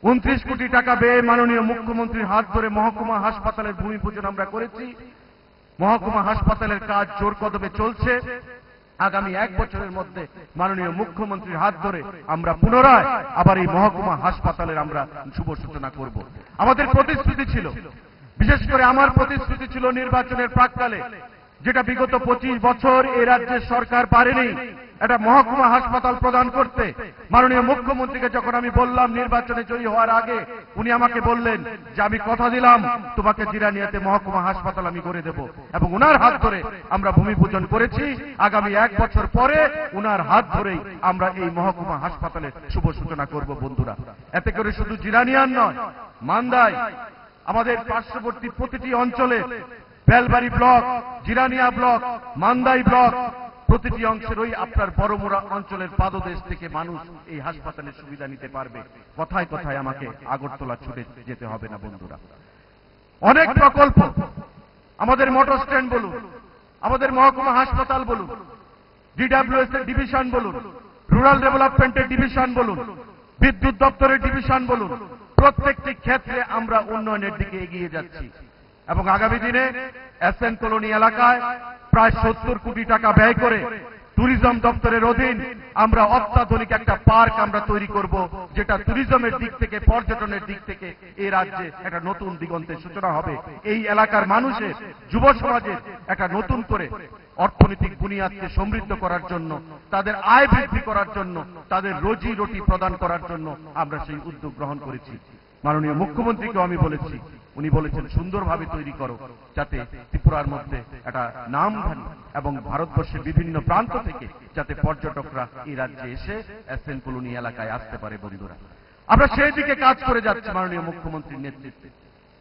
29 কোটি টাকা ব্যয়ে মাননীয় মুখ্যমন্ত্রীর হাত ধরে মহকুমা হাসপাতালের ভূমি পূজন আমরা করেছি। মহকুমা হাসপাতালের কাজ জোর কদমে চলছে। আগামী 1 বছরের মধ্যে মাননীয় মুখ্যমন্ত্রীর হাত ধরে আমরা পুনরায় আবার এই মহকুমা হাসপাতালের আমরা শুভ সূচনা করব। আমাদের প্রতিশ্রুতি ছিল, বিশেষ করে আমার প্রতিশ্রুতি ছিল নির্বাচনের প্রাক্কালে, যেটা বিগত 25 বছর এই রাজ্যের সরকার পারেনি, একটা মহকুমা হাসপাতাল প্রদান করতে। মাননীয় মুখ্যমন্ত্রীকে যখন আমি বললাম নির্বাচনে জয়ী হওয়ার আগে, উনি আমাকে বললেন যে আমি কথা দিলাম তোমাকে জিরানিয়াতে মহকুমা হাসপাতাল আমি করে দেব, এবং উনার হাত ধরে আমরা ভূমি পূজন করেছি। আগামী 1 বছর পরে উনার হাত ধরেই আমরা এই মহকুমা হাসপাতালের শুভ সূচনা করব বন্ধুরা। এতে করে শুধু জিরানিয়ার নয়, মান্দায়, আমাদের পার্শ্ববর্তী প্রতিটি অঞ্চলে, Belbari block, Jirania block, Mandai block, প্রতিটি অংশের ওই আপনার বড়মুড়া অঞ্চলের পাদদেশ থেকে মানুষ এই হাসপাতালের সুবিধা নিতে পারবে। কথায় কথায় আমাকে আগরতলা ছুটে যেতে হবে না বন্ধুরা। অনেক প্রকল্প, আমাদের মোটর স্ট্যান্ড বলুন, আমাদের মহকুমা হাসপাতাল বলুন, ডিডব্লিউএস এর ডিভিশন বলুন, রুরাল ডেভেলপমেন্টের ডিভিশন বলুন, বিদ্যুৎ দপ্তরের ডিভিশন বলুন, প্রত্যেকটি ক্ষেত্রে আমরা উন্নয়নের দিকে এগিয়ে যাচ্ছি। এবং আগামী দিনে এসএন কলোনি এলাকায় প্রায় 70 কোটি টাকা ব্যয় করে ট্যুরিজম দপ্তরের অধীন আমরা অত্যাধুনিক একটা পার্ক আমরা তৈরি করব, যেটা ট্যুরিজমের দিক থেকে, পর্যটনের দিক থেকে এই রাজ্যে একটা নতুন দিগন্তের সূচনা হবে। এই এলাকার মানুষের, যুব সমাজের একটা নতুন করে অর্থনৈতিক বুনিয়াদকে সমৃদ্ধ করার জন্য, তাদের আয় বৃদ্ধি করার জন্য, তাদের রোজি রুটি প্রদান করার জন্য আমরা সেই উদ্যোগ গ্রহণ করেছি। মাননীয় মুখ্যমন্ত্রীকেও আমি বলেছি, উনি বলেছেন সুন্দরভাবে তৈরি করো, যাতে ত্রিপুরার মধ্যে একটা নামধারী এবং ভারতবর্ষের বিভিন্ন প্রান্ত থেকে যাতে পর্যটকরা এই রাজ্যে এসে এসএন কলোনি এলাকায় আসতে পারে বন্ধুরা। আমরা সেই দিকে কাজ করে যাচ্ছি মাননীয় মুখ্যমন্ত্রীর নেতৃত্বে।